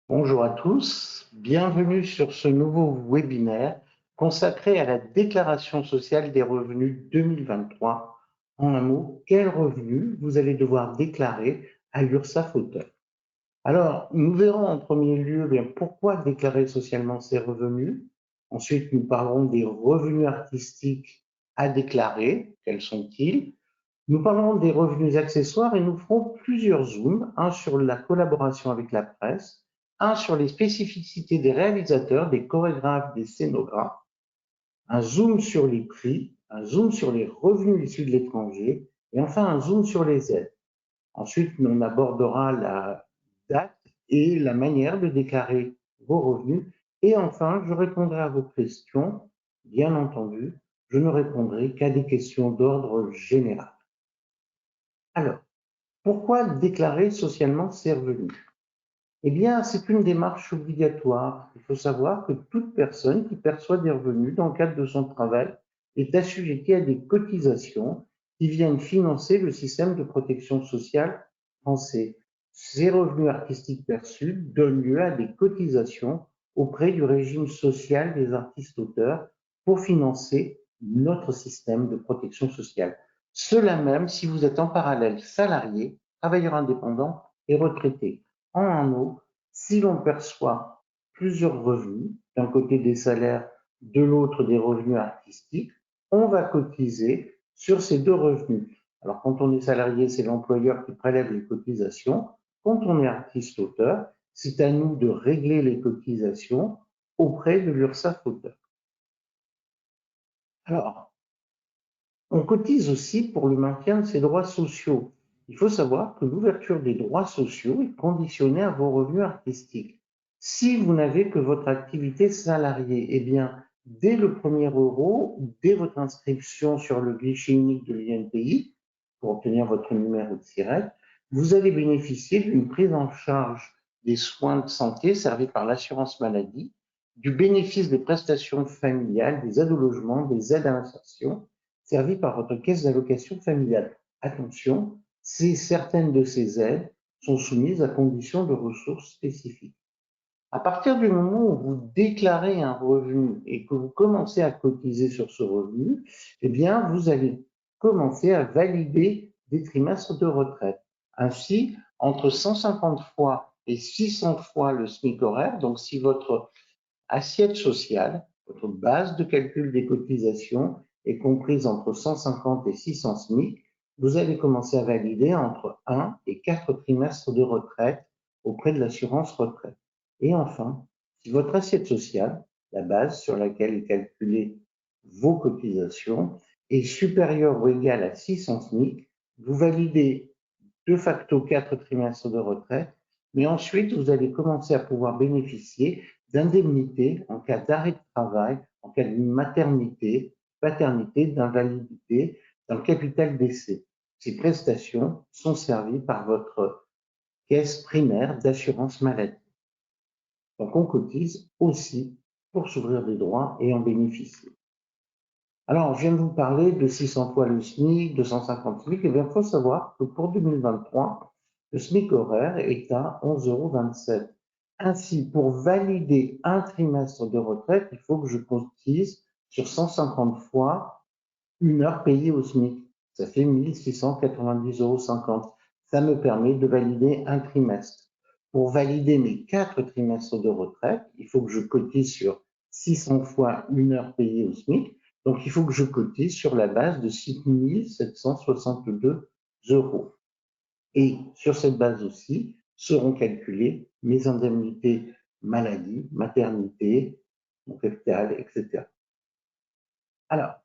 Bonjour à tous, bienvenue sur ce nouveau webinaire consacré à la déclaration sociale des revenus 2023. En un mot, quels revenus vous allez devoir déclarer à l'URSSAF Auteur. Alors, nous verrons en premier lieu pourquoi déclarer socialement ces revenus. Ensuite, nous parlerons des revenus artistiques à déclarer, quels sont-ils? Nous parlerons des revenus accessoires et nous ferons plusieurs zooms, un sur la collaboration avec la presse, un sur les spécificités des réalisateurs, des chorégraphes, des scénographes, un zoom sur les prix, un zoom sur les revenus issus de l'étranger et enfin un zoom sur les aides. Ensuite, on abordera la date et la manière de déclarer vos revenus et enfin, je répondrai à vos questions. Bien entendu, je ne répondrai qu'à des questions d'ordre général. Alors, pourquoi déclarer socialement ses revenus? Eh bien, c'est une démarche obligatoire. Il faut savoir que toute personne qui perçoit des revenus dans le cadre de son travail est assujettie à des cotisations qui viennent financer le système de protection sociale français. Ces revenus artistiques perçus donnent lieu à des cotisations auprès du régime social des artistes-auteurs pour financer notre système de protection sociale. Cela même si vous êtes en parallèle salarié, travailleur indépendant et retraité. En un mot, si l'on perçoit plusieurs revenus, d'un côté des salaires, de l'autre des revenus artistiques, on va cotiser sur ces deux revenus. Alors quand on est salarié, c'est l'employeur qui prélève les cotisations. Quand on est artiste-auteur, c'est à nous de régler les cotisations auprès de l'URSSAF Auteur. Alors, on cotise aussi pour le maintien de ses droits sociaux. Il faut savoir que l'ouverture des droits sociaux est conditionnée à vos revenus artistiques. Si vous n'avez que votre activité salariée, eh bien, dès le premier euro, dès votre inscription sur le guichet unique de l'INPI, pour obtenir votre numéro de SIRET, vous allez bénéficier d'une prise en charge des soins de santé servis par l'assurance maladie, du bénéfice des prestations familiales, des aides au logement, des aides à l'insertion, servies par votre caisse d'allocation familiale. Attention, certaines de ces aides sont soumises à conditions de ressources spécifiques. À partir du moment où vous déclarez un revenu et que vous commencez à cotiser sur ce revenu, eh bien, vous allez commencer à valider des trimestres de retraite. Ainsi, entre 150 fois et 600 fois le SMIC horaire, donc si votre assiette sociale, votre base de calcul des cotisations est comprise entre 150 et 600 SMIC, vous allez commencer à valider entre 1 et 4 trimestres de retraite auprès de l'assurance retraite. Et enfin, si votre assiette sociale, la base sur laquelle est calculée vos cotisations, est supérieure ou égale à 600 SMIC, vous validez de facto 4 trimestres de retraite, mais ensuite vous allez commencer à pouvoir bénéficier d'indemnités en cas d'arrêt de travail, en cas de maternité, paternité, d'invalidité, d'un capital décès. Ces prestations sont servies par votre caisse primaire d'assurance maladie. Donc on cotise aussi pour s'ouvrir des droits et en bénéficier. Alors, je viens de vous parler de 600 fois le SMIC, 250 SMIC. Eh bien, il faut savoir que pour 2023, le SMIC horaire est à 11,27 €. Ainsi, pour valider un trimestre de retraite, il faut que je cotise sur 150 fois une heure payée au SMIC. Ça fait 1 690,50 €. Ça me permet de valider un trimestre. Pour valider mes 4 trimestres de retraite, il faut que je cotise sur 600 fois une heure payée au SMIC. Donc, il faut que je cotise sur la base de 6 762 €. Et sur cette base aussi seront calculées mes indemnités maladie, maternité, mon capital, etc. Alors,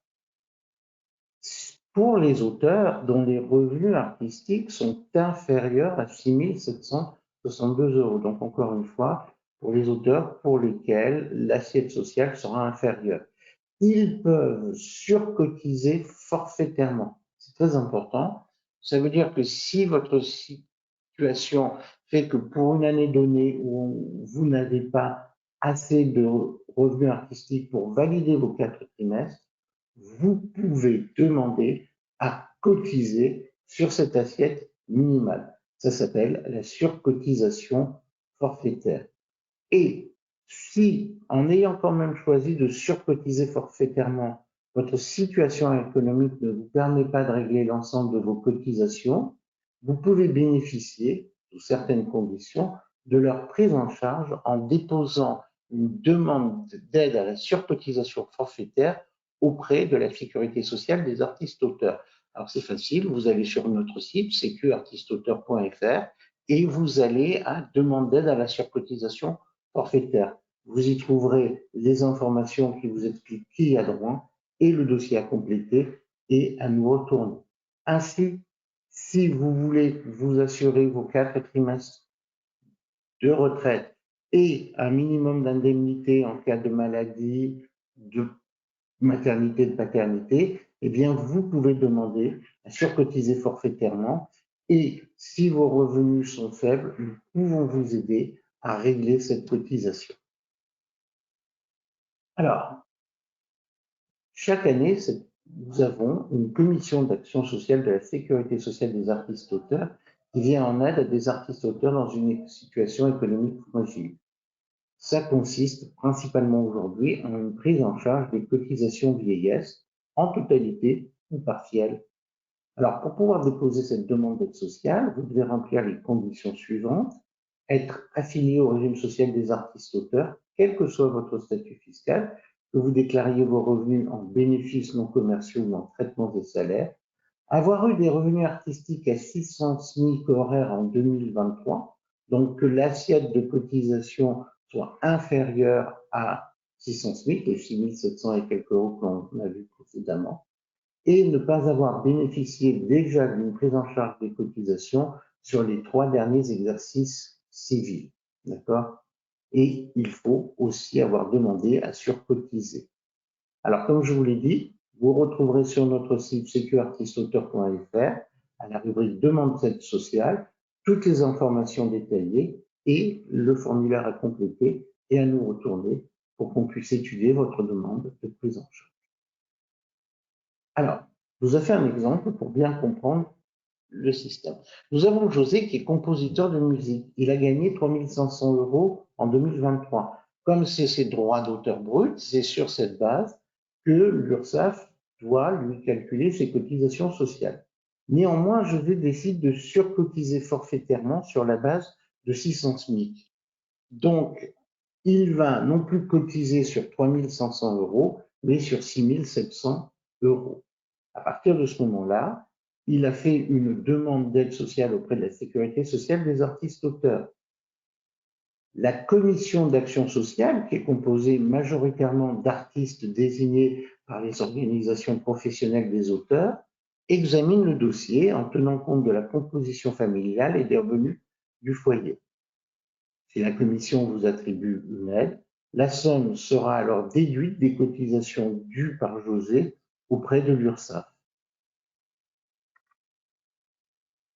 pour les auteurs dont les revenus artistiques sont inférieurs à 6 762 €. Donc, encore une fois, pour les auteurs pour lesquels l'assiette sociale sera inférieure. Ils peuvent surcotiser forfaitairement. C'est très important. Ça veut dire que si votre situation fait que pour une année donnée où vous n'avez pas assez de revenus artistiques pour valider vos 4 trimestres, vous pouvez demander à cotiser sur cette assiette minimale. Ça s'appelle la surcotisation forfaitaire. Et si, en ayant quand même choisi de surcotiser forfaitairement, votre situation économique ne vous permet pas de régler l'ensemble de vos cotisations, vous pouvez bénéficier, sous certaines conditions, de leur prise en charge en déposant une demande d'aide à la surcotisation forfaitaire auprès de la Sécurité sociale des artistes-auteurs. Alors c'est facile, vous allez sur notre site sécuartistes-auteurs.fr et vous allez à demande d'aide à la surcotisation forfaitaire. Vous y trouverez les informations qui vous expliquent qui y a droit et le dossier à compléter et à nous retourner. Ainsi, si vous voulez vous assurer vos 4 trimestres de retraite et un minimum d'indemnité en cas de maladie, de maternité, de paternité, eh bien, vous pouvez demander à surcotiser forfaitairement et si vos revenus sont faibles, nous pouvons vous aider à régler cette cotisation. Alors, chaque année, nous avons une commission d'action sociale de la Sécurité sociale des artistes-auteurs qui vient en aide à des artistes-auteurs dans une situation économique fragile. Ça consiste principalement aujourd'hui en une prise en charge des cotisations vieillesse, en totalité ou partielle. Alors, pour pouvoir déposer cette demande d'aide sociale, vous devez remplir les conditions suivantes. Être affilié au régime social des artistes-auteurs, quel que soit votre statut fiscal, que vous déclariez vos revenus en bénéfices non commerciaux ou en traitement des salaires, avoir eu des revenus artistiques à 600 SMIC horaires en 2023, donc que l'assiette de cotisation soit inférieure à 600 SMIC, les 6700 et quelques euros qu'on a vu précédemment, et ne pas avoir bénéficié déjà d'une prise en charge des cotisations sur les 3 derniers exercices civils. D'accord? Et il faut aussi avoir demandé à surcotiser. Alors, comme je vous l'ai dit, vous retrouverez sur notre site sécuartistes-auteurs.fr, à la rubrique Demande d'aide sociale, toutes les informations détaillées et le formulaire à compléter et à nous retourner pour qu'on puisse étudier votre demande de prise en charge. Alors, je vous ai fait un exemple pour bien comprendre le système. Nous avons José qui est compositeur de musique. Il a gagné 3 500 euros en 2023. Comme c'est ses droits d'auteur brut, c'est sur cette base que l'URSSAF doit lui calculer ses cotisations sociales. Néanmoins, José décide de surcotiser forfaitairement sur la base de 600 SMIC. Donc, il va non plus cotiser sur 3 500 euros, mais sur 6 700 euros. À partir de ce moment-là, il a fait une demande d'aide sociale auprès de la Sécurité sociale des artistes-auteurs. La commission d'action sociale, qui est composée majoritairement d'artistes désignés par les organisations professionnelles des auteurs, examine le dossier en tenant compte de la composition familiale et des revenus du foyer. Si la commission vous attribue une aide, la somme sera alors déduite des cotisations dues par José auprès de l'URSSAF.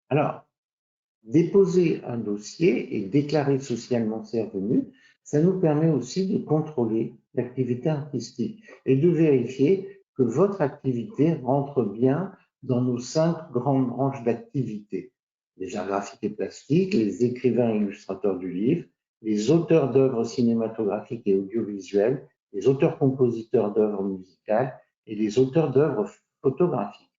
Alors, déposer un dossier et déclarer socialement ses revenus, ça nous permet aussi de contrôler l'activité artistique et de vérifier que votre activité rentre bien dans nos 5 grandes branches d'activité. Les arts graphiques et plastiques, les écrivains et illustrateurs du livre, les auteurs d'œuvres cinématographiques et audiovisuelles, les auteurs-compositeurs d'œuvres musicales et les auteurs d'œuvres photographiques.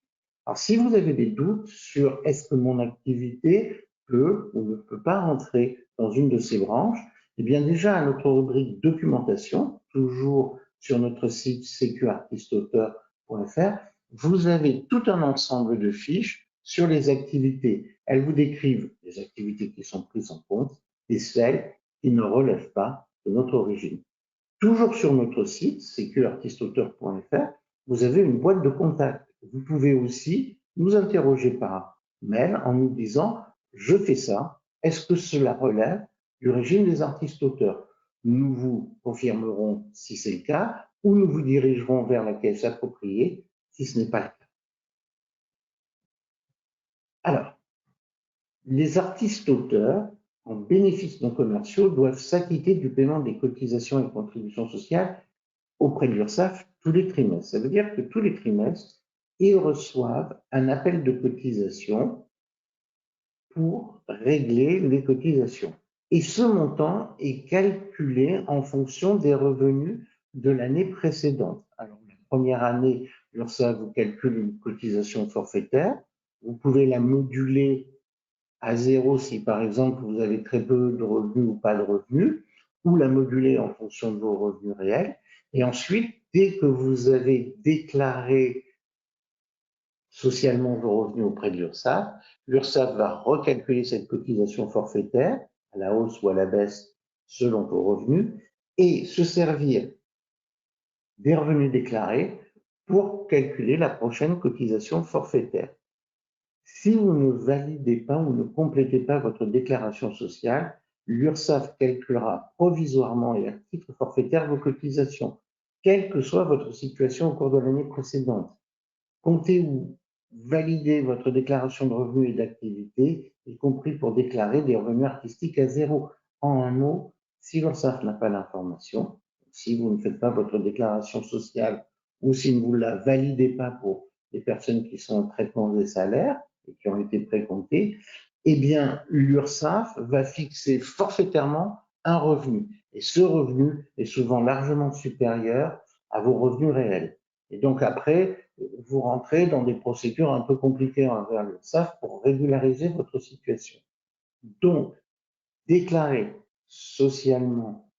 Alors, si vous avez des doutes sur est-ce que mon activité peut ou ne peut pas rentrer dans une de ces branches, eh bien déjà à notre rubrique documentation, toujours sur notre site sécuartistes-auteurs.fr, vous avez tout un ensemble de fiches sur les activités. Elles vous décrivent les activités qui sont prises en compte et celles qui ne relèvent pas de notre origine. Toujours sur notre site sécuartistes-auteurs.fr, vous avez une boîte de contact. Vous pouvez aussi nous interroger par mail en nous disant « Je fais ça, est-ce que cela relève du régime des artistes-auteurs ?» Nous vous confirmerons si c'est le cas ou nous vous dirigerons vers la caisse appropriée si ce n'est pas le cas. Alors, les artistes-auteurs en bénéfices non commerciaux doivent s'acquitter du paiement des cotisations et contributions sociales auprès de l'URSSAF tous les trimestres. Ça veut dire que tous les trimestres, ils reçoivent un appel de cotisation pour régler les cotisations. Et ce montant est calculé en fonction des revenus de l'année précédente. Alors, la première année, l'URSSAF vous calcule une cotisation forfaitaire. Vous pouvez la moduler à zéro si, par exemple, vous avez très peu de revenus ou pas de revenus, ou la moduler en fonction de vos revenus réels. Et ensuite, dès que vous avez déclaré socialement vos revenus auprès de l'URSSAF. L'URSSAF va recalculer cette cotisation forfaitaire à la hausse ou à la baisse selon vos revenus et se servir des revenus déclarés pour calculer la prochaine cotisation forfaitaire. Si vous ne validez pas ou ne complétez pas votre déclaration sociale, l'URSSAF calculera provisoirement et à titre forfaitaire vos cotisations, quelle que soit votre situation au cours de l'année précédente. Comptez-vous valider votre déclaration de revenus et d'activité, y compris pour déclarer des revenus artistiques à zéro? En un mot, si l'URSSAF n'a pas l'information, si vous ne faites pas votre déclaration sociale ou si vous ne la validez pas pour les personnes qui sont en traitement des salaires et qui ont été précomptées, eh bien, l'URSSAF va fixer forfaitairement un revenu. Et ce revenu est souvent largement supérieur à vos revenus réels. Et donc après, vous rentrez dans des procédures un peu compliquées envers l'URSSAF pour régulariser votre situation. Donc, déclarer socialement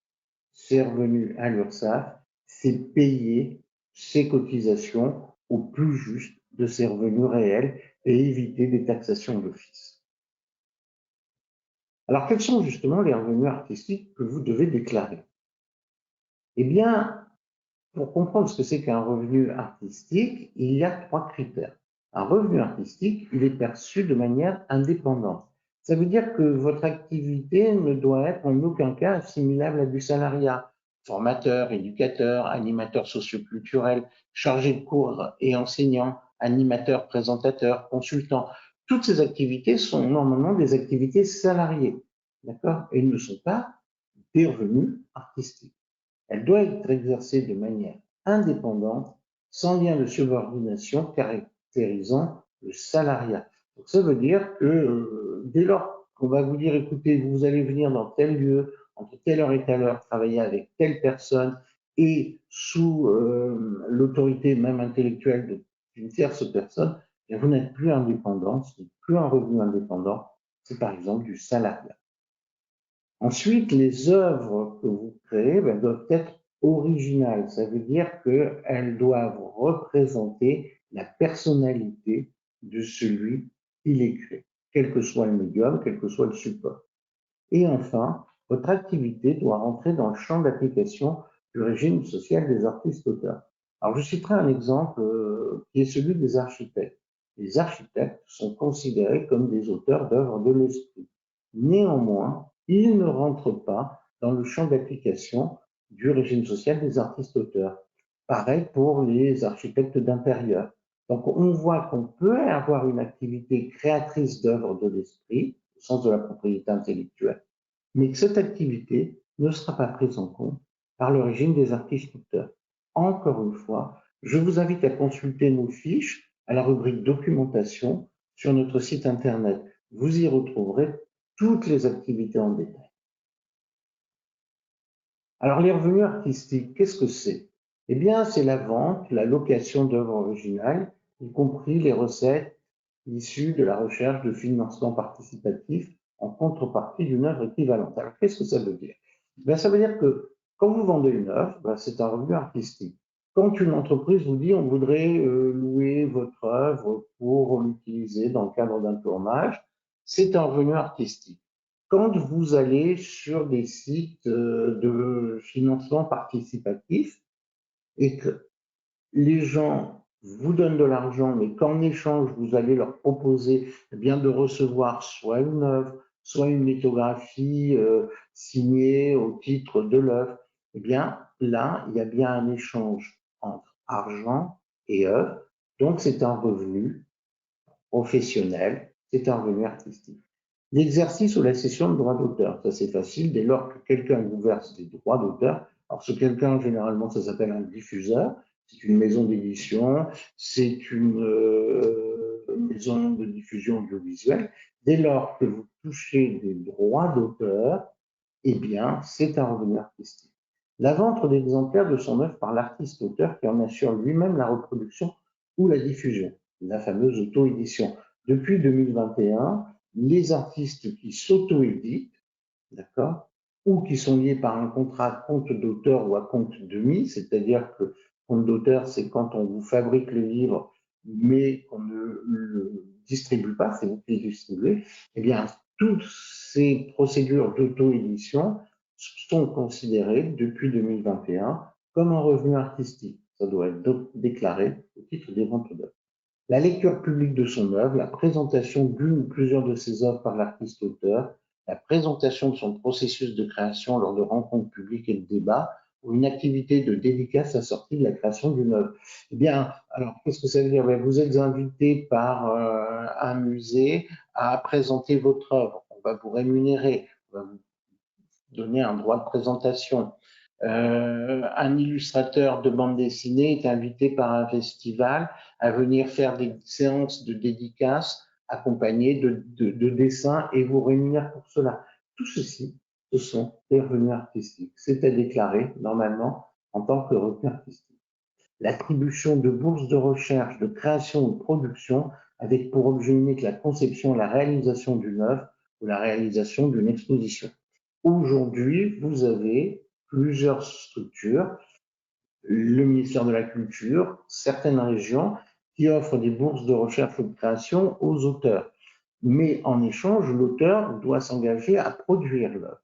ses revenus à l'URSSAF, c'est payer ses cotisations au plus juste de ses revenus réels et éviter des taxations d'office. Alors, quels sont justement les revenus artistiques que vous devez déclarer? Eh bien, pour comprendre ce que c'est qu'un revenu artistique, il y a 3 critères. Un revenu artistique, il est perçu de manière indépendante. Ça veut dire que votre activité ne doit être en aucun cas assimilable à du salariat. Formateur, éducateur, animateur socioculturel, chargé de cours et enseignant, animateur, présentateur, consultant. Toutes ces activités sont normalement des activités salariées, d'accord? Et ne sont pas des revenus artistiques. Elle doit être exercée de manière indépendante, sans lien de subordination caractérisant le salariat. Donc ça veut dire que dès lors qu'on va vous dire, écoutez, vous allez venir dans tel lieu, entre telle heure et telle heure, travailler avec telle personne et sous l'autorité même intellectuelle d'une tierce personne, bien, vous n'êtes plus indépendant, ce n'est plus un revenu indépendant, c'est par exemple du salariat. Ensuite, les œuvres que vous créez doivent être originales. Ça veut dire qu'elles doivent représenter la personnalité de celui qui les crée, quel que soit le médium, quel que soit le support. Et enfin, votre activité doit rentrer dans le champ d'application du régime social des artistes-auteurs. Alors, je citerai un exemple qui est celui des architectes. Les architectes sont considérés comme des auteurs d'œuvres de l'esprit. Néanmoins, ils ne rentrent pas dans le champ d'application du régime social des artistes-auteurs. Pareil pour les architectes d'intérieur. Donc, on voit qu'on peut avoir une activité créatrice d'œuvres de l'esprit, au sens de la propriété intellectuelle, mais que cette activité ne sera pas prise en compte par le régime des artistes-auteurs. Encore une fois, je vous invite à consulter nos fiches à la rubrique documentation sur notre site internet. Vous y retrouverez toutes les activités en détail. Alors, les revenus artistiques, qu'est-ce que c'est? Eh bien, c'est la vente, la location d'œuvres originales, y compris les recettes issues de la recherche de financement participatif en contrepartie d'une œuvre équivalente. Alors, qu'est-ce que ça veut dire? Ça veut dire que quand vous vendez une œuvre, c'est un revenu artistique. Quand une entreprise vous dit on voudrait louer votre œuvre pour l'utiliser dans le cadre d'un tournage, c'est un revenu artistique. Quand vous allez sur des sites de financement participatif et que les gens vous donnent de l'argent, mais qu'en échange, vous allez leur proposer bien de recevoir soit une œuvre, soit une lithographie signée au titre de l'œuvre, eh bien là, il y a bien un échange entre argent et œuvre. Donc c'est un revenu professionnel, c'est un revenu artistique. L'exercice ou la cession de droits d'auteur, ça c'est facile dès lors que quelqu'un vous verse des droits d'auteur. Alors ce quelqu'un, généralement, ça s'appelle un diffuseur, c'est une maison d'édition, c'est une maison de diffusion audiovisuelle. Dès lors que vous touchez des droits d'auteur, eh bien, c'est un revenu artistique. La vente d'exemplaires de son œuvre par l'artiste-auteur qui en assure lui-même la reproduction ou la diffusion, la fameuse auto-édition. Depuis 2021, les artistes qui s'auto-éditent, d'accord, ou qui sont liés par un contrat à compte d'auteur ou à compte de mise, c'est-à-dire que compte d'auteur, c'est quand on vous fabrique le livre, mais qu'on ne le distribue pas, c'est vous qui le distribuez, eh bien, toutes ces procédures d'auto-édition sont considérées depuis 2021 comme un revenu artistique. Ça doit être déclaré au titre des ventes d'œuvres. La lecture publique de son œuvre, la présentation d'une ou plusieurs de ses œuvres par l'artiste-auteur, la présentation de son processus de création lors de rencontres publiques et de débats, ou une activité de dédicace assortie de la création d'une œuvre. Eh bien, alors, qu'est-ce que ça veut dire? Vous êtes invité par un musée à présenter votre œuvre. On va vous rémunérer, on va vous donner un droit de présentation. Un illustrateur de bande dessinée est invité par un festival à venir faire des séances de dédicaces accompagnées de dessins et vous rémunère pour cela. Tout ceci, ce sont des revenus artistiques. C'est à déclarer normalement en tant que revenu artistique. L'attribution de bourses de recherche, de création ou de production avec pour objet unique la conception et la réalisation d'une œuvre ou la réalisation d'une exposition. Aujourd'hui, vous avez plusieurs structures, le ministère de la Culture, certaines régions qui offrent des bourses de recherche ou de création aux auteurs. Mais en échange, l'auteur doit s'engager à produire l'œuvre.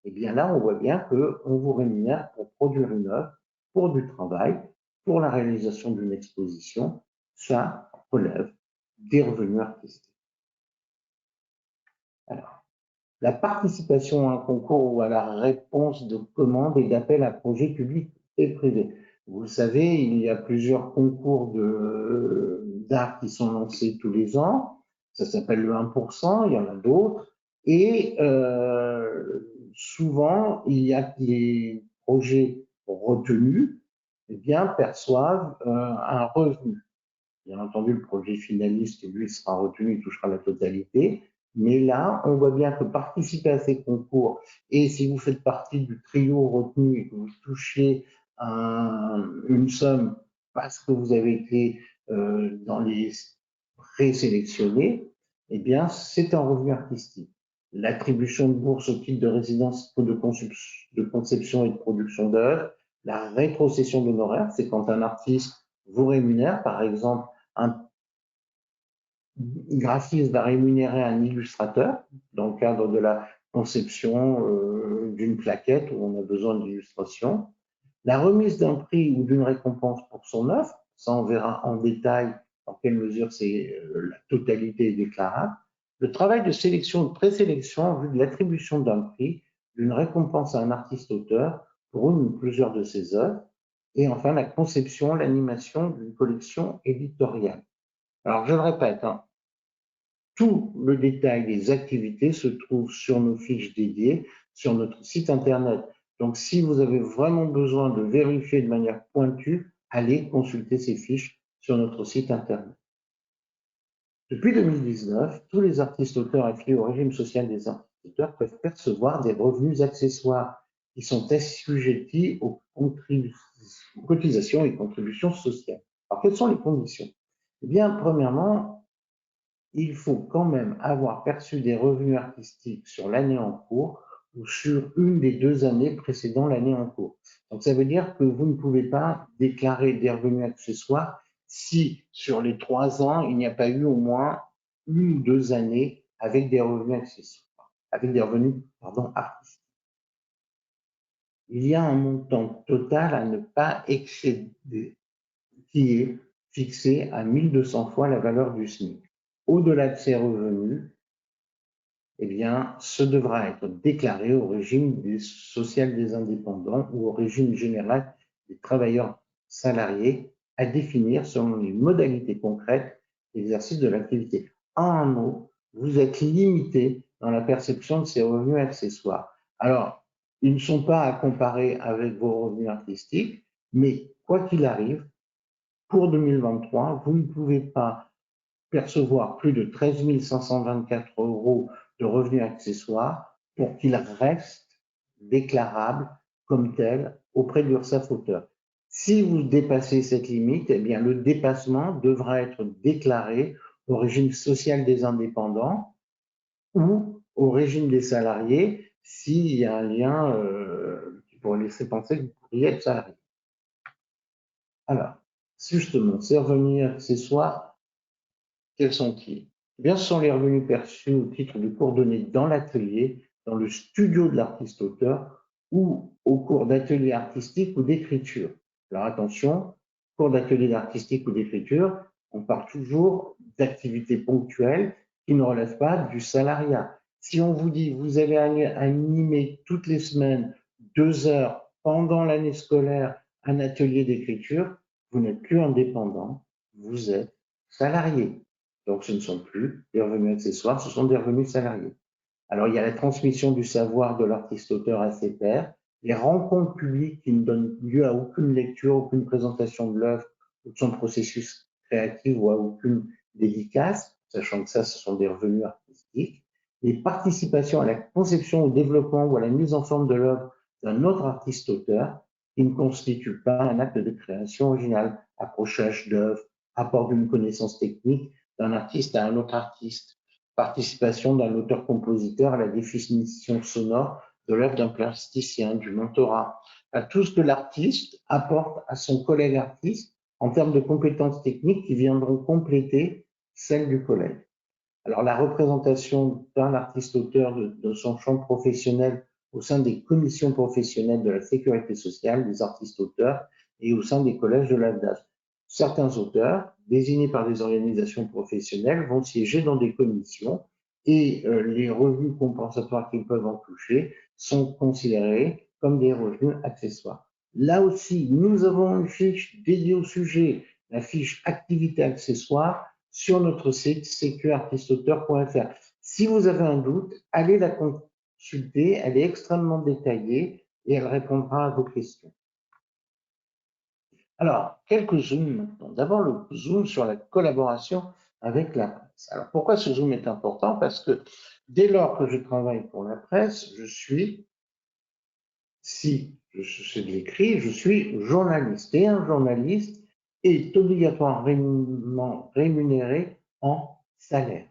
Et bien là, on voit bien qu'on vous rémunère pour produire une œuvre, pour du travail, pour la réalisation d'une exposition. Ça relève des revenus artistiques. Alors, la participation à un concours ou à la réponse de commandes et d'appels à projets publics et privés. Vous le savez, il y a plusieurs concours d'art qui sont lancés tous les ans. Ça s'appelle le 1%, il y en a d'autres. Et souvent, il y a les projets retenus eh bien, perçoivent un revenu. Bien entendu, le projet finaliste, lui, sera retenu, il touchera la totalité. Mais là, on voit bien que participer à ces concours, et si vous faites partie du trio retenu et que vous touchez une somme parce que vous avez été dans les présélectionnés, eh bien, c'est un revenu artistique. L'attribution de bourse au titre de résidence de conception et de production d'œuvres, la rétrocession d'honoraires, c'est quand un artiste vous rémunère, par exemple, un graphiste va rémunérer un illustrateur dans le cadre de la conception d'une plaquette où on a besoin d'illustration. La remise d'un prix ou d'une récompense pour son œuvre, ça on verra en détail dans quelle mesure c'est la totalité est déclarable. Le travail de sélection ou de présélection en vue de l'attribution d'un prix, d'une récompense à un artiste-auteur pour une ou plusieurs de ses œuvres. Et enfin, la conception, l'animation d'une collection éditoriale. Alors, je le répète, hein, tout le détail des activités se trouve sur nos fiches dédiées sur notre site internet. Donc, si vous avez vraiment besoin de vérifier de manière pointue, allez consulter ces fiches sur notre site internet. Depuis 2019, tous les artistes-auteurs affiliés au régime social des artistes-auteurs peuvent percevoir des revenus accessoires qui sont assujettis aux cotisations et contributions sociales. Alors, quelles sont les conditions? Eh bien, premièrement, il faut quand même avoir perçu des revenus artistiques sur l'année en cours ou sur une des 2 années précédant l'année en cours. Donc, ça veut dire que vous ne pouvez pas déclarer des revenus accessoires si sur les 3 ans, il n'y a pas eu au moins 1 ou 2 années avec des revenus accessoires, avec des revenus, artistiques. Il y a un montant total à ne pas excéder qui est fixé à 1200 fois la valeur du SMIC. Au-delà de ces revenus, eh bien, ce devra être déclaré au régime social des indépendants ou au régime général des travailleurs salariés à définir selon les modalités concrètes d'exercice de l'activité. En un mot, vous êtes limité dans la perception de ces revenus accessoires. Alors, ils ne sont pas à comparer avec vos revenus artistiques, mais quoi qu'il arrive, pour 2023, vous ne pouvez pas percevoir plus de 13 524 € de revenus accessoires pour qu'il reste déclarable comme tel auprès de l'URSSAF auteur. Si vous dépassez cette limite, eh bien, le dépassement devra être déclaré au régime social des indépendants ou au régime des salariés s'il y a un lien qui pourrait laisser penser que vous pourriez être salarié. Alors, justement, ces revenus accessoires, quels sont-ils? Eh bien, ce sont les revenus perçus au titre de cours donnés dans l'atelier, dans le studio de l'artiste-auteur ou au cours d'ateliers artistiques ou d'écriture. Alors attention, cours d'atelier artistique ou d'écriture, on parle toujours d'activités ponctuelles qui ne relèvent pas du salariat. Si on vous dit vous allez animer toutes les semaines 2 heures pendant l'année scolaire un atelier d'écriture, vous n'êtes plus indépendant, vous êtes salarié. Donc, ce ne sont plus des revenus accessoires, ce sont des revenus salariés. Alors, il y a la transmission du savoir de l'artiste-auteur à ses pairs, les rencontres publiques qui ne donnent lieu à aucune lecture, aucune présentation de l'œuvre ou de son processus créatif ou à aucune dédicace, sachant que ça, ce sont des revenus artistiques. Les participations à la conception, au développement ou à la mise en forme de l'œuvre d'un autre artiste-auteur qui ne constitue pas un acte de création originale, accrochage d'œuvres, apport d'une connaissance technique d'un artiste à un autre artiste, participation d'un auteur-compositeur à la définition sonore de l'œuvre d'un plasticien, du mentorat, à tout ce que l'artiste apporte à son collègue artiste en termes de compétences techniques qui viendront compléter celles du collègue. Alors, la représentation d'un artiste-auteur de son champ professionnel au sein des commissions professionnelles de la sécurité sociale, des artistes-auteurs, et au sein des collèges de l'AFDAS. Certains auteurs, désignés par des organisations professionnelles, vont siéger dans des commissions et les revenus compensatoires qu'ils peuvent en toucher sont considérés comme des revenus accessoires. Là aussi, nous avons une fiche dédiée au sujet, la fiche activité accessoire, sur notre site sécuartisteauteur.fr. Si vous avez un doute, allez la consulter, elle est extrêmement détaillée et elle répondra à vos questions. Alors, quelques zooms maintenant. D'abord, le zoom sur la collaboration avec la presse. Alors, pourquoi ce zoom est important? Parce que dès lors que je travaille pour la presse, si je l'écris, je suis journaliste. Et un journaliste est obligatoirement rémunéré en salaire,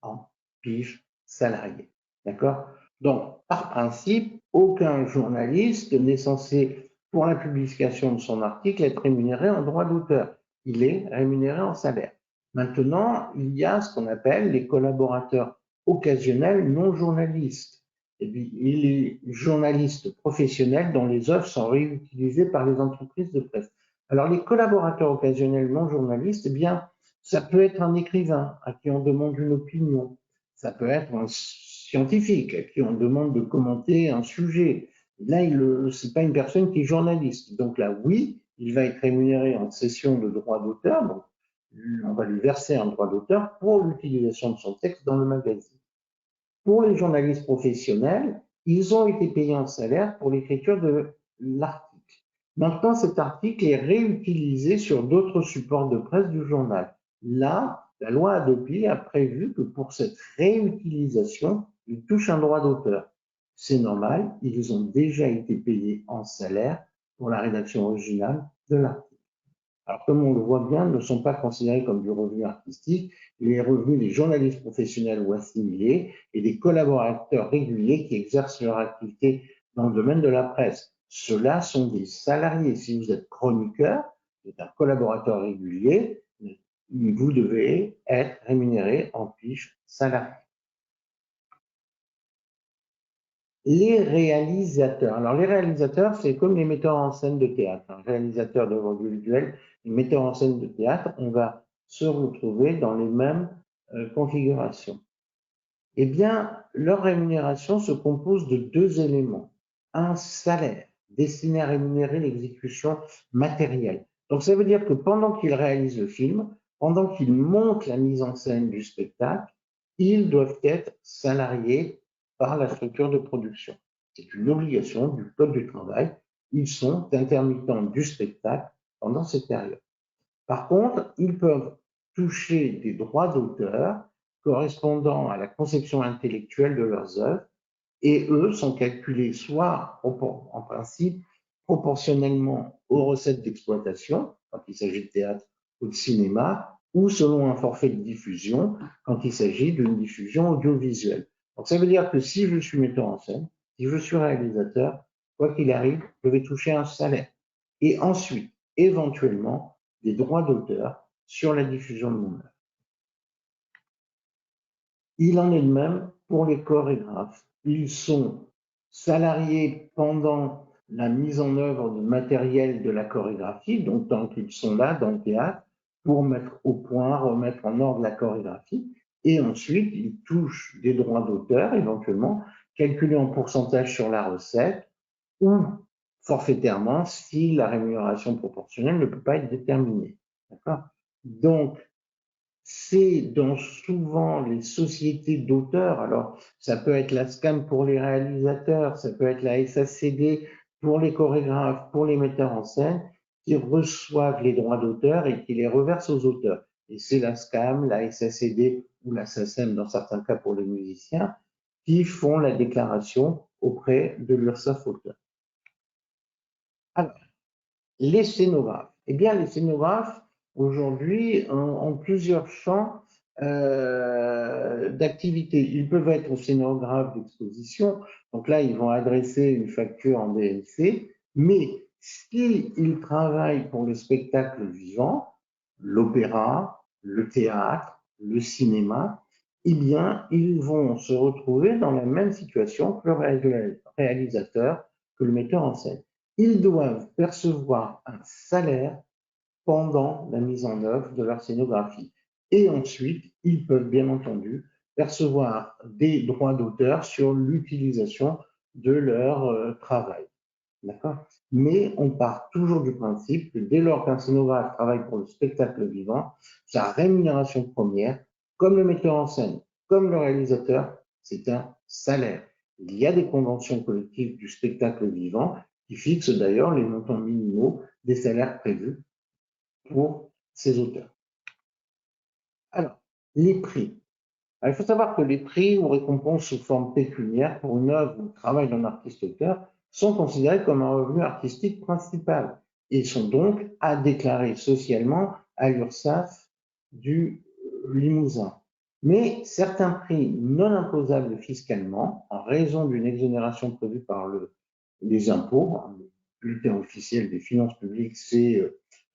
en pige salarié. D'accord? Donc, par principe, aucun journaliste n'est censé, pour la publication de son article, être rémunéré en droit d'auteur. Il est rémunéré en salaire. Maintenant, il y a ce qu'on appelle les collaborateurs occasionnels non journalistes. Et puis, les journalistes professionnels dont les œuvres sont réutilisées par les entreprises de presse. Alors, les collaborateurs occasionnels non journalistes, eh bien, ça peut être un écrivain à qui on demande une opinion. Ça peut être un scientifique à qui on demande de commenter un sujet. Là, ce n'est pas une personne qui est journaliste. Donc là, oui, il va être rémunéré en cession de droit d'auteur. Donc, on va lui verser un droit d'auteur pour l'utilisation de son texte dans le magazine. Pour les journalistes professionnels, ils ont été payés en salaire pour l'écriture de l'article. Maintenant, cet article est réutilisé sur d'autres supports de presse du journal. Là, la loi Hadopi a prévu que pour cette réutilisation, ils touchent un droit d'auteur. C'est normal, ils ont déjà été payés en salaire pour la rédaction originale de l'article. Alors, comme on le voit bien, ne sont pas considérés comme du revenu artistique, les revenus des journalistes professionnels ou assimilés et des collaborateurs réguliers qui exercent leur activité dans le domaine de la presse. Ceux-là sont des salariés. Si vous êtes chroniqueur, vous êtes un collaborateur régulier, vous devez être rémunéré en fiche salariée. Les réalisateurs. Alors, les réalisateurs, c'est comme les metteurs en scène de théâtre. Un réalisateur d'œuvres audiovisuelles, les metteurs en scène de théâtre, on va se retrouver dans les mêmes configurations. Eh bien, leur rémunération se compose de 2 éléments. Un salaire destiné à rémunérer l'exécution matérielle. Donc, ça veut dire que pendant qu'ils réalisent le film, pendant qu'ils montent la mise en scène du spectacle, ils doivent être salariés par la structure de production. C'est une obligation du Code du travail. Ils sont intermittents du spectacle pendant cette période. Par contre, ils peuvent toucher des droits d'auteur correspondant à la conception intellectuelle de leurs œuvres Et eux sont calculés soit en principe proportionnellement aux recettes d'exploitation, quand il s'agit de théâtre ou de cinéma, ou selon un forfait de diffusion, quand il s'agit d'une diffusion audiovisuelle. Donc ça veut dire que si je suis metteur en scène, si je suis réalisateur, quoi qu'il arrive, je vais toucher un salaire. Et ensuite, éventuellement, des droits d'auteur sur la diffusion de mon œuvre. Il en est de même pour les chorégraphes. Ils sont salariés pendant la mise en œuvre du matériel de la chorégraphie, donc tant qu'ils sont là dans le théâtre, pour mettre au point, remettre en ordre la chorégraphie. Et ensuite, ils touchent des droits d'auteur, éventuellement, calculés en pourcentage sur la recette, ou forfaitairement si la rémunération proportionnelle ne peut pas être déterminée. D'accord? Donc, c'est dans souvent les sociétés d'auteurs, alors ça peut être la SCAM pour les réalisateurs, ça peut être la SACD pour les chorégraphes, pour les metteurs en scène, qui reçoivent les droits d'auteur et qui les reversent aux auteurs. Et c'est la SCAM, la SACD ou la SACEM dans certains cas pour les musiciens, qui font la déclaration auprès de l'URSSAF auteur. Alors, les scénographes. Eh bien, les scénographes, aujourd'hui, ont plusieurs champs d'activité. Ils peuvent être scénographes d'exposition, donc là, ils vont adresser une facture en DLC, mais s'ils travaillent pour le spectacle vivant, l'opéra, le théâtre, le cinéma, eh bien, ils vont se retrouver dans la même situation que le réalisateur, que le metteur en scène. Ils doivent percevoir un salaire pendant la mise en œuvre de leur scénographie. Et ensuite, ils peuvent bien entendu percevoir des droits d'auteur sur l'utilisation de leur travail. D'accord? Mais on part toujours du principe que dès lors qu'un scénographe travaille pour le spectacle vivant, sa rémunération première, comme le metteur en scène, comme le réalisateur, c'est un salaire. Il y a des conventions collectives du spectacle vivant qui fixent d'ailleurs les montants minimaux des salaires prévus pour ces auteurs. Alors, les prix. Alors, il faut savoir que les prix ou récompenses sous forme pécuniaire pour une œuvre ou le travail d'un artiste-auteur sont considérés comme un revenu artistique principal et sont donc à déclarer socialement à l'URSSAF du Limousin. Mais certains prix non imposables fiscalement, en raison d'une exonération prévue par les impôts, le bulletin officiel des finances publiques, c'est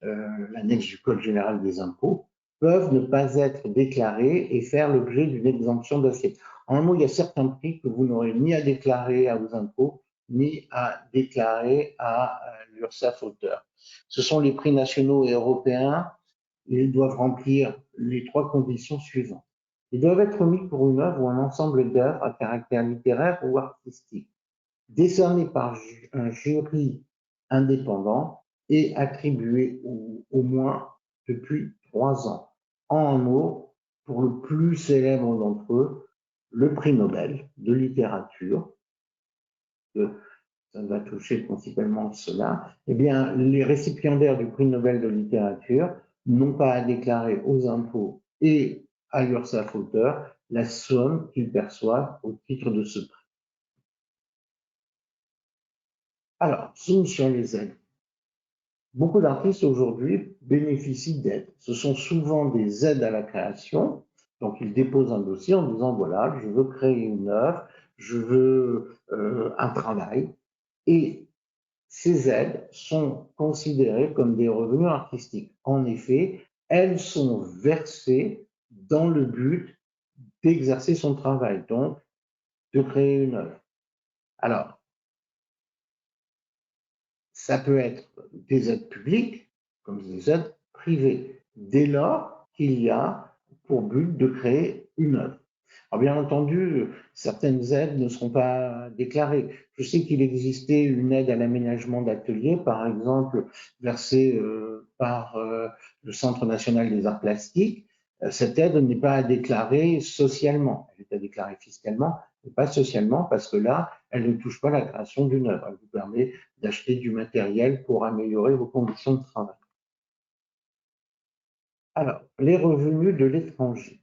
l'annexe du Code général des impôts, peuvent ne pas être déclarés et faire l'objet d'une exemption d'assiette. En un mot, il y a certains prix que vous n'aurez ni à déclarer aux impôts, ni à déclarer à l'URSSAF auteur. Ce sont les prix nationaux et européens. Ils doivent remplir les trois conditions suivantes. Ils doivent être remis pour une œuvre ou un ensemble d'œuvres à caractère littéraire ou artistique, décerné par un jury indépendant et attribué au moins depuis 3 ans. En un mot, pour le plus célèbre d'entre eux, le prix Nobel de littérature, ça va toucher principalement cela, eh bien, les récipiendaires du prix Nobel de littérature n'ont pas à déclarer aux impôts et à l'URSSAF auteur la somme qu'ils perçoivent au titre de ce prix. Alors, zoom sur les aides. Beaucoup d'artistes aujourd'hui bénéficient d'aides. Ce sont souvent des aides à la création. Donc, ils déposent un dossier en disant, voilà, je veux créer une œuvre, je veux un travail. Et ces aides sont considérées comme des revenus artistiques. En effet, elles sont versées dans le but d'exercer son travail, donc de créer une œuvre. Alors, ça peut être des aides publiques comme des aides privées, dès lors qu'il y a pour but de créer une œuvre. Alors bien entendu, certaines aides ne seront pas déclarées. Je sais qu'il existait une aide à l'aménagement d'ateliers, par exemple, versée par le Centre national des arts plastiques. Cette aide n'est pas à déclarer socialement. Elle est à déclarer fiscalement, mais pas socialement, parce que là, elle ne touche pas la création d'une œuvre. Elle vous permet d'acheter du matériel pour améliorer vos conditions de travail. Alors, les revenus de l'étranger.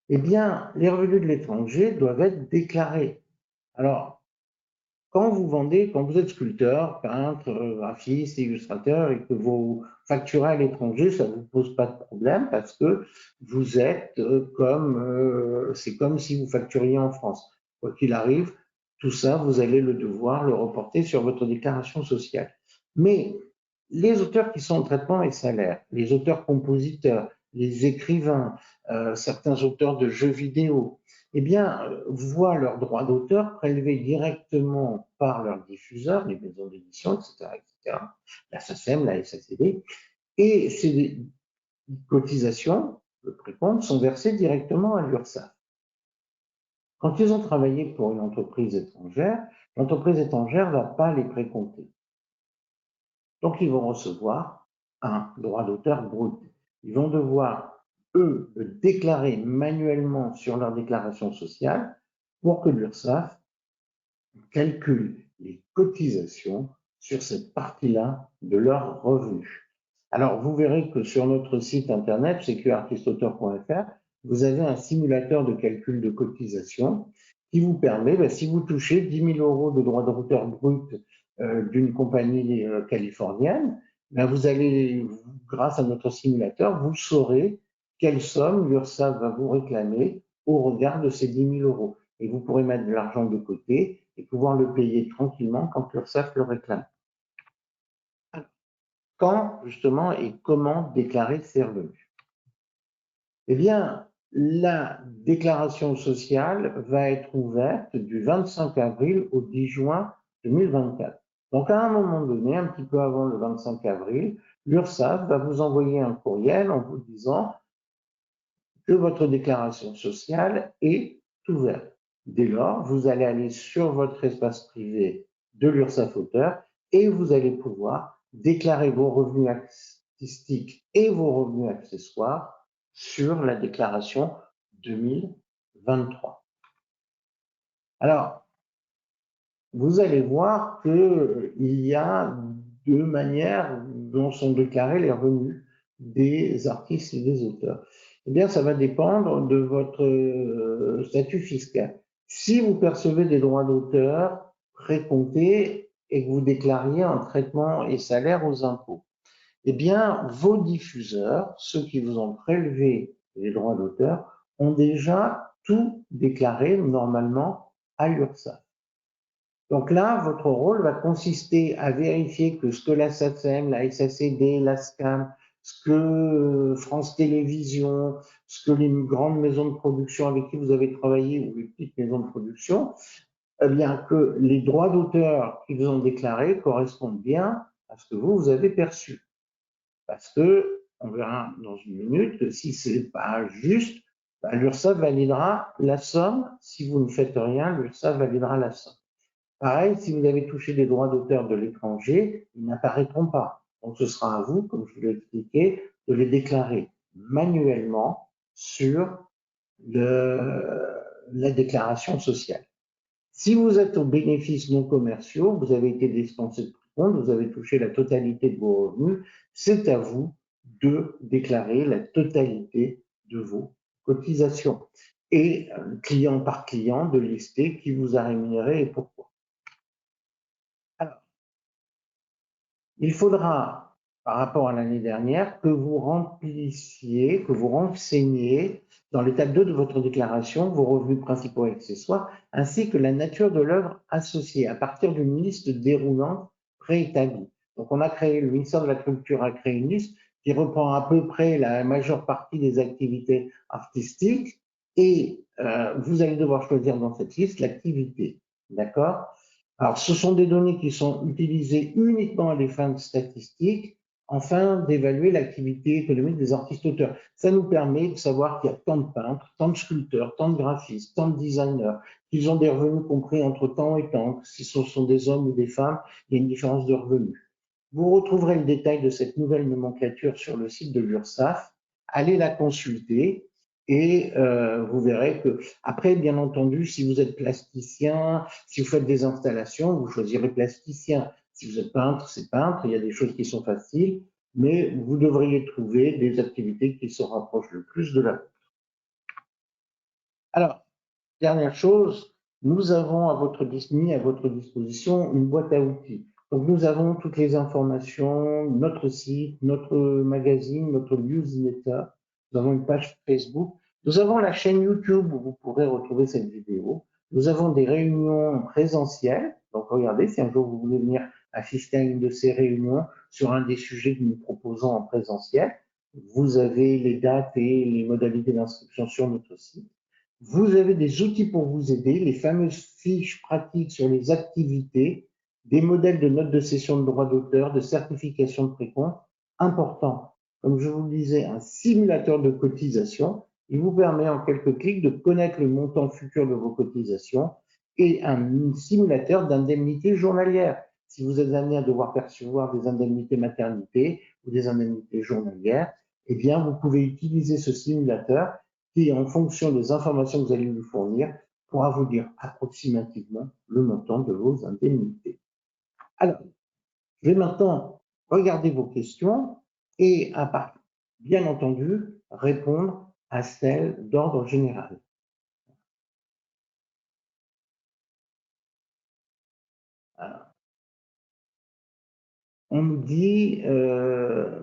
Eh bien, les revenus de l'étranger doivent être déclarés. Alors, quand vous êtes sculpteur, peintre, graphiste, illustrateur et que vous facturez à l'étranger, ça ne vous pose pas de problème parce que vous êtes c'est comme si vous facturiez en France. Quoi qu'il arrive, tout ça, vous allez le devoir le reporter sur votre déclaration sociale. Mais les auteurs qui sont en traitement et salaires, les auteurs-compositeurs, les écrivains, certains auteurs de jeux vidéo, eh bien, voient leurs droits d'auteur prélevés directement par leurs diffuseurs, les maisons d'édition, etc., la SACEM, la SACD, et ces cotisations, le précompte, sont versées directement à l'URSSAF. Quand ils ont travaillé pour une entreprise étrangère, l'entreprise étrangère ne va pas les précompter. Donc, ils vont recevoir un droit d'auteur brut. Ils vont devoir, eux, le déclarer manuellement sur leur déclaration sociale pour que l'URSSAF calcule les cotisations sur cette partie-là de leurs revenus. Alors, vous verrez que sur notre site internet, cqartistauteur.fr, vous avez un simulateur de calcul de cotisation qui vous permet, si vous touchez 10 000 euros de droits d'auteur brut d'une compagnie californienne, vous allez, grâce à notre simulateur, vous saurez quelle somme l'URSSAF va vous réclamer au regard de ces 10 000 euros. Et vous pourrez mettre de l'argent de côté et pouvoir le payer tranquillement quand l'URSSAF le réclame. Quand, justement, et comment déclarer ses revenus? Eh bien, la déclaration sociale va être ouverte du 25 avril au 10 juin 2024. Donc, à un moment donné, un petit peu avant le 25 avril, l'URSSAF va vous envoyer un courriel en vous disant que votre déclaration sociale est ouverte. Dès lors, vous allez aller sur votre espace privé de l'URSSAF auteur et vous allez pouvoir déclarer vos revenus artistiques et vos revenus accessoires sur la déclaration 2023. Alors, vous allez voir qu'il y a deux manières dont sont déclarés les revenus des artistes et des auteurs. Eh bien, ça va dépendre de votre statut fiscal. Si vous percevez des droits d'auteur précomptés et que vous déclariez un traitement et salaire aux impôts, eh bien, vos diffuseurs, ceux qui vous ont prélevé les droits d'auteur, ont déjà tout déclaré normalement à l'URSSAF. Donc là, votre rôle va consister à vérifier que ce que la SACEM, la SACD, la SCAM, ce que France Télévisions, ce que les grandes maisons de production avec qui vous avez travaillé ou les petites maisons de production, eh bien que les droits d'auteur qu'ils ont déclarés correspondent bien à ce que vous avez perçu. Parce que, on verra dans une minute, que si ce n'est pas juste, l'URSSAF validera la somme. Si vous ne faites rien, l'URSSAF validera la somme. Pareil, si vous avez touché des droits d'auteur de l'étranger, ils n'apparaîtront pas. Donc, ce sera à vous, comme je vous l'ai expliqué, de les déclarer manuellement sur la déclaration sociale. Si vous êtes aux bénéfices non commerciaux, vous avez été dispensé de précompte, vous avez touché la totalité de vos revenus, c'est à vous de déclarer la totalité de vos cotisations. Et client par client, de lister qui vous a rémunéré et pourquoi. Alors, il faudra, par rapport à l'année dernière, que vous remplissiez, que vous renseigniez dans l'étape 2 de votre déclaration vos revenus principaux et accessoires, ainsi que la nature de l'œuvre associée, à partir d'une liste déroulante préétablie. Donc, on a créé, le ministère de la Culture a créé une liste qui reprend à peu près la majeure partie des activités artistiques et vous allez devoir choisir dans cette liste l'activité. D'accord? Alors, ce sont des données qui sont utilisées uniquement à des fins statistiques, afin d'évaluer l'activité économique des artistes-auteurs. Ça nous permet de savoir qu'il y a tant de peintres, tant de sculpteurs, tant de graphistes, tant de designers, qu'ils ont des revenus compris entre temps et temps, si ce sont des hommes ou des femmes, il y a une différence de revenus. Vous retrouverez le détail de cette nouvelle nomenclature sur le site de l'URSSAF. Allez la consulter et vous verrez que, après, bien entendu, si vous êtes plasticien, si vous faites des installations, vous choisirez plasticien. Si vous êtes peintre, c'est peintre. Il y a des choses qui sont faciles, mais vous devriez trouver des activités qui se rapprochent le plus de la vôtre. Alors, dernière chose, nous avons mis à votre disposition une boîte à outils. Donc, nous avons toutes les informations, notre site, notre magazine, notre newsletter. Nous avons une page Facebook. Nous avons la chaîne YouTube où vous pourrez retrouver cette vidéo. Nous avons des réunions présentielles. Donc, regardez, si un jour vous voulez venir assister à une de ces réunions sur un des sujets que nous proposons en présentiel, vous avez les dates et les modalités d'inscription sur notre site. Vous avez des outils pour vous aider, les fameuses fiches pratiques sur les activités, des modèles de notes de cession de droits d'auteur, de certification de précompte, important. Comme je vous le disais, un simulateur de cotisation, il vous permet en quelques clics de connaître le montant futur de vos cotisations et un simulateur d'indemnités journalières. Si vous êtes amené à devoir percevoir des indemnités maternité ou des indemnités journalières, eh bien, vous pouvez utiliser ce simulateur qui, en fonction des informations que vous allez lui fournir, pourra vous dire approximativement le montant de vos indemnités. Alors, je vais maintenant regarder vos questions et, bien entendu, répondre à celles d'ordre général. Alors, on nous dit,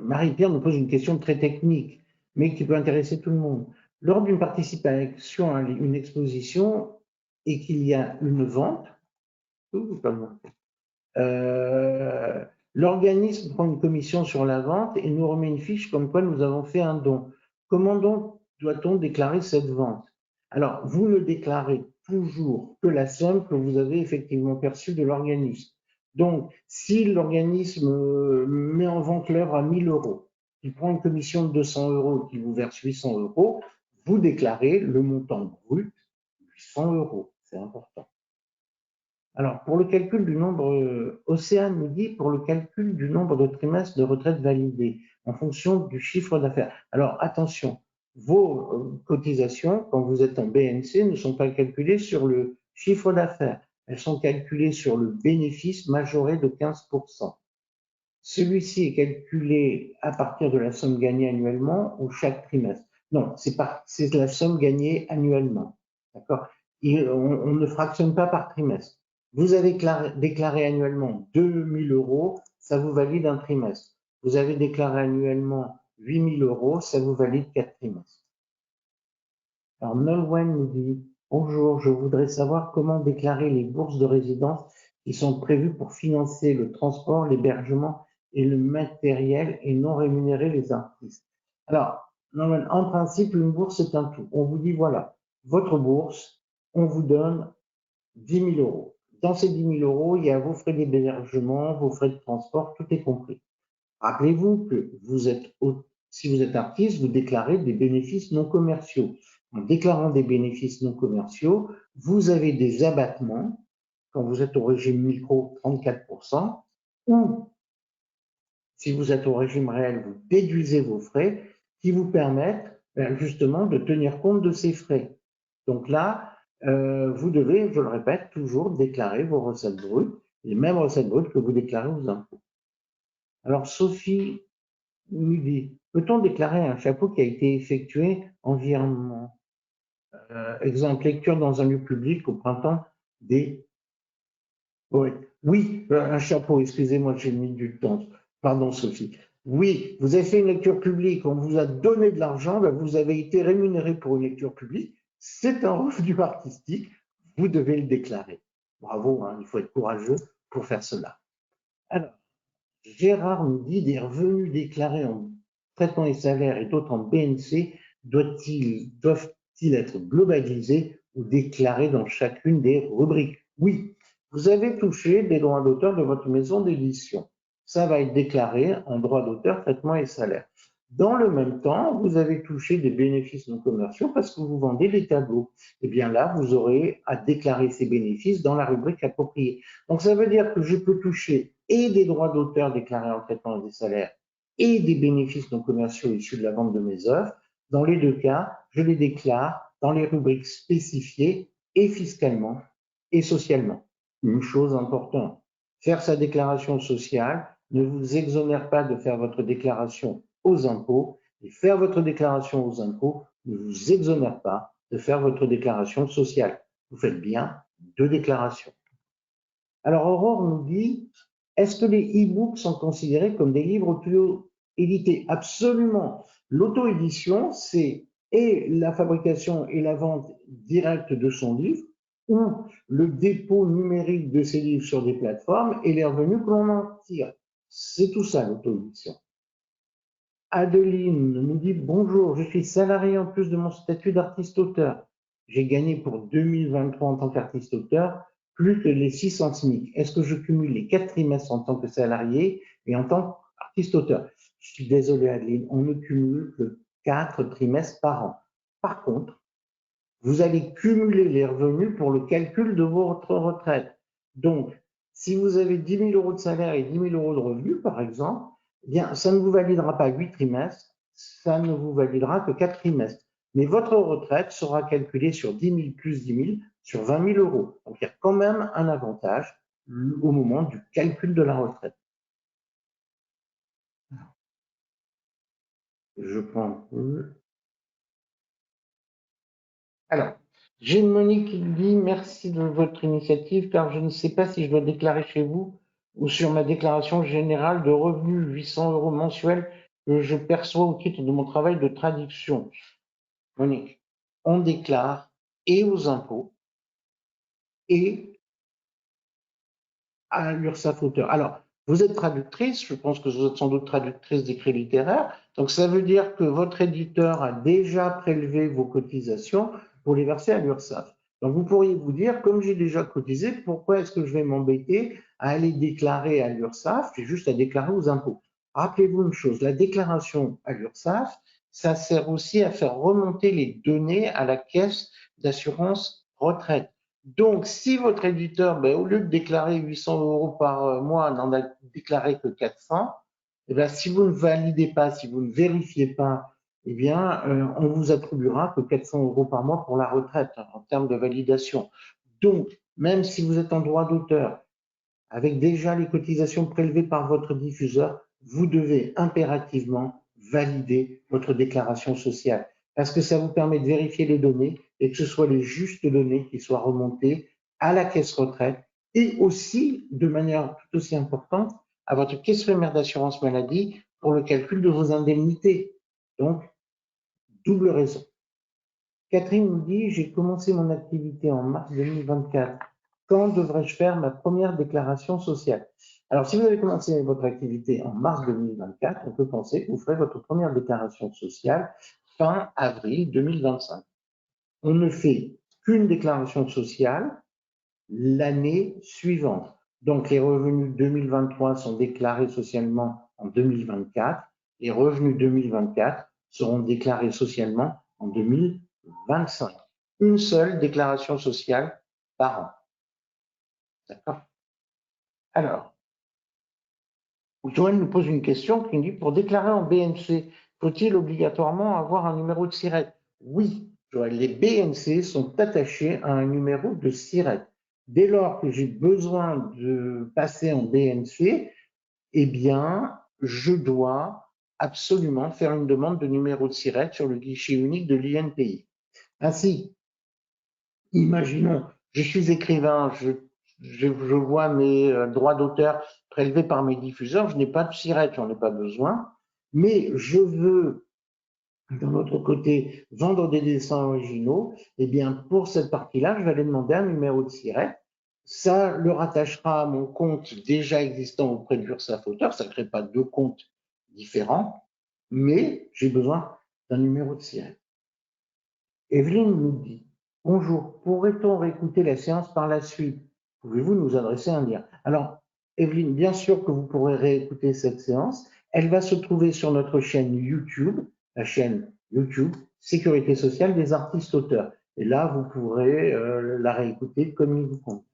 Marie-Pierre nous pose une question très technique, mais qui peut intéresser tout le monde. Lors d'une participation à une exposition et qu'il y a une vente, l'organisme prend une commission sur la vente et nous remet une fiche comme quoi nous avons fait un don. Comment donc doit-on déclarer cette vente? Alors, vous ne déclarez toujours que la somme que vous avez effectivement perçue de l'organisme. Donc, si l'organisme met en vente l'œuvre à 1 000 €, il prend une commission de 200 € et qu'il vous verse 800 €, vous déclarez le montant brut, 800 €. C'est important. Alors, pour le calcul du nombre, Océane nous dit pour le calcul du nombre de trimestres de retraite validés en fonction du chiffre d'affaires. Alors, attention, vos cotisations, quand vous êtes en BNC, ne sont pas calculées sur le chiffre d'affaires. Elles sont calculées sur le bénéfice majoré de 15%. Celui-ci est calculé à partir de la somme gagnée annuellement ou chaque trimestre. Non, c'est la somme gagnée annuellement. D'accord? On ne fractionne pas par trimestre. Vous avez déclaré annuellement 2 000 €, ça vous valide un trimestre. Vous avez déclaré annuellement 8 000 €, ça vous valide 4 trimestres. Alors, Nolwenn nous dit « Bonjour, je voudrais savoir comment déclarer les bourses de résidence qui sont prévues pour financer le transport, l'hébergement et le matériel et non rémunérer les artistes. » Alors, Nolwenn, en principe, une bourse, c'est un tout. On vous dit, voilà, votre bourse, on vous donne 10 000 €. Dans ces 10 000 €, il y a vos frais d'hébergement, vos frais de transport, tout est compris. Rappelez-vous que si vous êtes artiste, vous déclarez des bénéfices non commerciaux. En déclarant des bénéfices non commerciaux, vous avez des abattements quand vous êtes au régime micro, 34%, ou si vous êtes au régime réel, vous déduisez vos frais qui vous permettent justement de tenir compte de ces frais. Donc là, vous devez, je le répète, toujours déclarer vos recettes brutes, les mêmes recettes brutes que vous déclarez aux impôts. Alors Sophie nous dit, peut-on déclarer un chapeau qui a été effectué en virement? Exemple, lecture dans un lieu public au printemps des... Oui, un chapeau, excusez-moi, j'ai mis du temps. Pardon, Sophie. Oui, vous avez fait une lecture publique, on vous a donné de l'argent, ben vous avez été rémunéré pour une lecture publique, c'est un revenu artistique, vous devez le déclarer. Bravo, hein, il faut être courageux pour faire cela. Alors, Gérard nous dit des revenus déclarés en traitement et salaires et d'autres en BNC doivent-ils être globalisés ou déclarés dans chacune des rubriques? Oui, vous avez touché des droits d'auteur de votre maison d'édition. Ça va être déclaré en droit d'auteur, traitement et salaires. Dans le même temps, vous avez touché des bénéfices non commerciaux parce que vous vendez des tableaux. Eh bien là, vous aurez à déclarer ces bénéfices dans la rubrique appropriée. Donc ça veut dire que je peux toucher et des droits d'auteur déclarés en traitement des salaires et des bénéfices non commerciaux issus de la vente de mes œuvres. Dans les deux cas, je les déclare dans les rubriques spécifiées et fiscalement et socialement. Une chose importante, faire sa déclaration sociale ne vous exonère pas de faire votre déclaration aux impôts et faire votre déclaration aux impôts ne vous exonère pas de faire votre déclaration sociale. Vous faites bien de déclaration. Alors, Aurore nous dit, est-ce que les e-books sont considérés comme des livres auto-édités? Absolument. L'auto-édition, c'est et la fabrication et la vente directe de son livre, ou le dépôt numérique de ses livres sur des plateformes et les revenus que l'on en tire. C'est tout ça, l'auto-édition. Adeline nous dit, bonjour, je suis salarié en plus de mon statut d'artiste-auteur. J'ai gagné pour 2023 en tant qu'artiste-auteur plus que les 600 SMIC. Est-ce que je cumule les 4 trimestres en tant que salarié et en tant qu'artiste-auteur? Je suis désolé, Adeline, on ne cumule que 4 trimestres par an. Par contre, vous allez cumuler les revenus pour le calcul de votre retraite. Donc, si vous avez 10 000 euros de salaire et 10 000 euros de revenus, par exemple, eh bien, ça ne vous validera pas 8 trimestres, ça ne vous validera que 4 trimestres. Mais votre retraite sera calculée sur 10 000 plus 10 000 sur 20 000 euros. Donc, il y a quand même un avantage au moment du calcul de la retraite. Je prends. Alors, j'ai Monique qui dit merci de votre initiative car je ne sais pas si je dois déclarer chez vous ou sur ma déclaration générale de revenus 800 euros mensuels que je perçois au titre de mon travail de traduction. Monique, on déclare et aux impôts et à l'URSSAF auteur. Alors, vous êtes traductrice, je pense que vous êtes sans doute traductrice d'écrits littéraires, donc ça veut dire que votre éditeur a déjà prélevé vos cotisations pour les verser à l'URSSAF. Donc vous pourriez vous dire, comme j'ai déjà cotisé, pourquoi est-ce que je vais m'embêter à aller déclarer à l'URSSAF? J'ai juste à déclarer aux impôts. Rappelez-vous une chose, la déclaration à l'URSSAF, ça sert aussi à faire remonter les données à la caisse d'assurance retraite. Donc, si votre éditeur, au lieu de déclarer 800 euros par mois, n'en a déclaré que 400, si vous ne validez pas, si vous ne vérifiez pas, on vous attribuera que 400 euros par mois pour la retraite en termes de validation. Donc, même si vous êtes en droit d'auteur, avec déjà les cotisations prélevées par votre diffuseur, vous devez impérativement valider votre déclaration sociale parce que ça vous permet de vérifier les données et que ce soit les justes données qui soient remontées à la caisse retraite et aussi, de manière tout aussi importante, à votre caisse primaire d'assurance maladie pour le calcul de vos indemnités. Donc, double raison. Catherine nous dit, j'ai commencé mon activité en mars 2024. Quand devrais-je faire ma première déclaration sociale? Alors, si vous avez commencé votre activité en mars 2024, on peut penser que vous ferez votre première déclaration sociale fin avril 2025. On ne fait qu'une déclaration sociale l'année suivante. Donc, les revenus 2023 sont déclarés socialement en 2024. Les revenus 2024 seront déclarés socialement en 2025. Une seule déclaration sociale par an. D'accord? Alors, Joanne nous pose une question qui nous dit, pour déclarer en BNC, faut-il obligatoirement avoir un numéro de SIRET? Oui, Joanne, les BNC sont attachés à un numéro de SIRET. Dès lors que j'ai besoin de passer en BNC, je dois absolument faire une demande de numéro de SIRET sur le guichet unique de l'INPI. Ainsi, imaginons, je suis écrivain, je vois mes droits d'auteur prélevés par mes diffuseurs, je n'ai pas de SIRET, j'en ai pas besoin, mais je veux, d'un autre côté, vendre des dessins originaux, pour cette partie-là, je vais aller demander un numéro de SIRET. Ça le rattachera à mon compte déjà existant auprès de l'URSSAF auteur, ça ne crée pas deux comptes différents, mais j'ai besoin d'un numéro de SIRET. Evelyne nous dit, bonjour, pourrait-on réécouter la séance par la suite? Pouvez-vous nous adresser un lien? Alors, Evelyne, bien sûr que vous pourrez réécouter cette séance. Elle va se trouver sur notre chaîne YouTube, la chaîne YouTube Sécurité sociale des artistes auteurs. Et là, vous pourrez la réécouter comme il vous convient.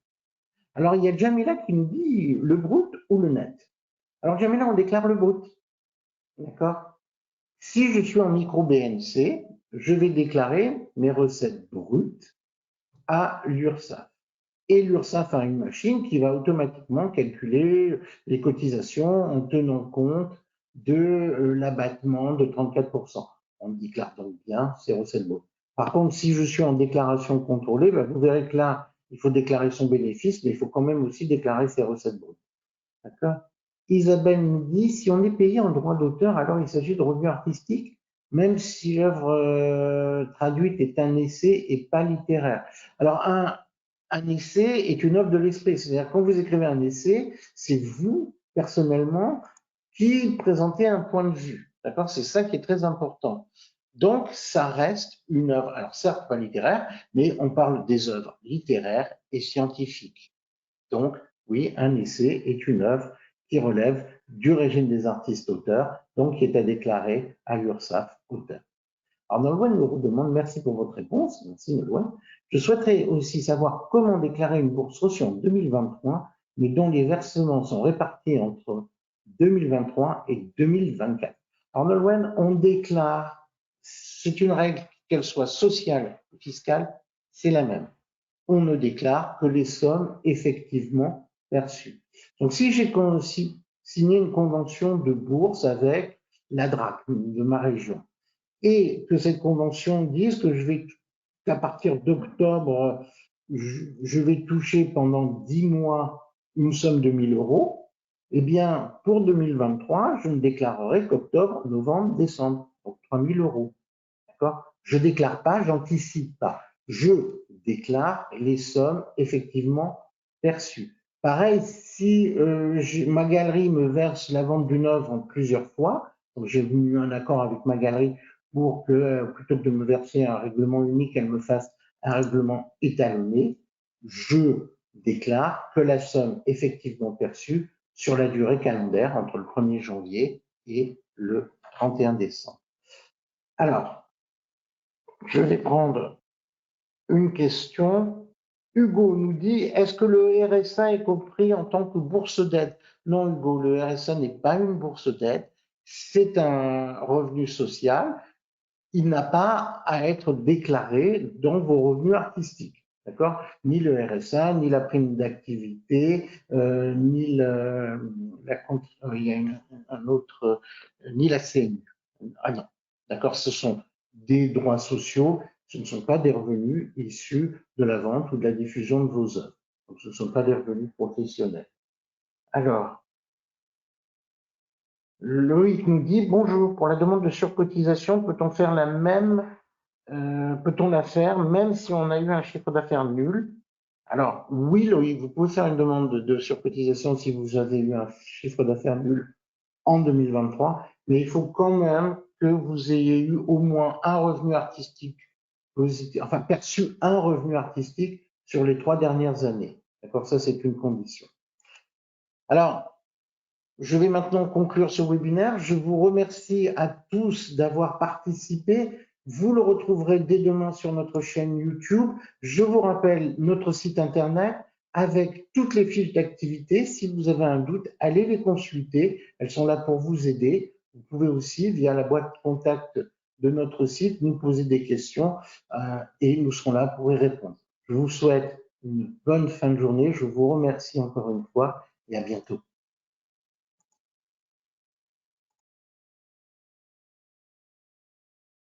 Alors, il y a Jamila qui nous dit le brut ou le net. Alors, Jamila, on déclare le brut. D'accord? Si je suis en micro-BNC, je vais déclarer mes recettes brutes à l'URSSAF. Et l'URSSAF a une machine qui va automatiquement calculer les cotisations en tenant compte de l'abattement de 34%. On déclare donc bien ces recettes brutes. Par contre, si je suis en déclaration contrôlée, vous verrez que là, il faut déclarer son bénéfice, mais il faut quand même aussi déclarer ses recettes brutes. D'accord? Isabelle nous dit, si on est payé en droit d'auteur, alors il s'agit de revenus artistiques, même si l'œuvre traduite est un essai et pas littéraire. Alors, un essai est une œuvre de l'esprit. C'est-à-dire, quand vous écrivez un essai, c'est vous, personnellement, qui présentez un point de vue. D'accord? C'est ça qui est très important. Donc, ça reste une œuvre, alors certes pas littéraire, mais on parle des œuvres littéraires et scientifiques. Donc, oui, un essai est une œuvre qui relève du régime des artistes-auteurs, donc qui est à déclarer à l'URSSAF auteur. Alors, Nolwenn nous demande, merci pour votre réponse, merci Nolwenn. Je souhaiterais aussi savoir comment déclarer une bourse reçue en 2023, mais dont les versements sont répartis entre 2023 et 2024. Alors, Nolwenn, on déclare, c'est une règle, qu'elle soit sociale ou fiscale, c'est la même. On ne déclare que les sommes effectivement perçues. Donc, si j'ai signé une convention de bourse avec la DRAC de ma région, et que cette convention dise que qu'à partir d'octobre, je vais toucher pendant 10 mois une somme de 1 000 euros, eh bien, pour 2023, je ne déclarerai qu'octobre, novembre, décembre, donc 3 000 euros. D'accord? Je ne déclare pas, j'anticipe pas. Je déclare les sommes effectivement perçues. Pareil, si ma galerie me verse la vente d'une œuvre en plusieurs fois, donc j'ai eu un accord avec ma galerie pour que, plutôt que de me verser un règlement unique, elle me fasse un règlement étalonné, je déclare que la somme effectivement perçue sur la durée calendaire entre le 1er janvier et le 31 décembre. Alors, je vais prendre une question. Hugo nous dit, est-ce que le RSA est compris en tant que bourse d'aide? Non, Hugo, le RSA n'est pas une bourse d'aide, c'est un revenu social. Il n'a pas à être déclaré dans vos revenus artistiques. D'accord? Ni le RSA, ni la prime d'activité, ni il y a un autre, ni la CMU. Ah non. D'accord? Ce sont des droits sociaux, ce ne sont pas des revenus issus de la vente ou de la diffusion de vos œuvres. Donc, ce ne sont pas des revenus professionnels. Alors, Loïc nous dit, bonjour, pour la demande de surcotisation, peut-on faire la même peut-on la faire même si on a eu un chiffre d'affaires nul? Alors, oui, Loïc, vous pouvez faire une demande de surcotisation si vous avez eu un chiffre d'affaires nul en 2023, mais il faut quand même que vous ayez eu au moins un revenu artistique positif, enfin perçu un revenu artistique sur les 3 dernières années. D'accord? Ça, c'est une condition. Alors, je vais maintenant conclure ce webinaire. Je vous remercie à tous d'avoir participé. Vous le retrouverez dès demain sur notre chaîne YouTube. Je vous rappelle notre site internet avec toutes les fiches d'activité. Si vous avez un doute, allez les consulter. Elles sont là pour vous aider. Vous pouvez aussi, via la boîte contact de notre site, nous poser des questions et nous serons là pour y répondre. Je vous souhaite une bonne fin de journée. Je vous remercie encore une fois et à bientôt.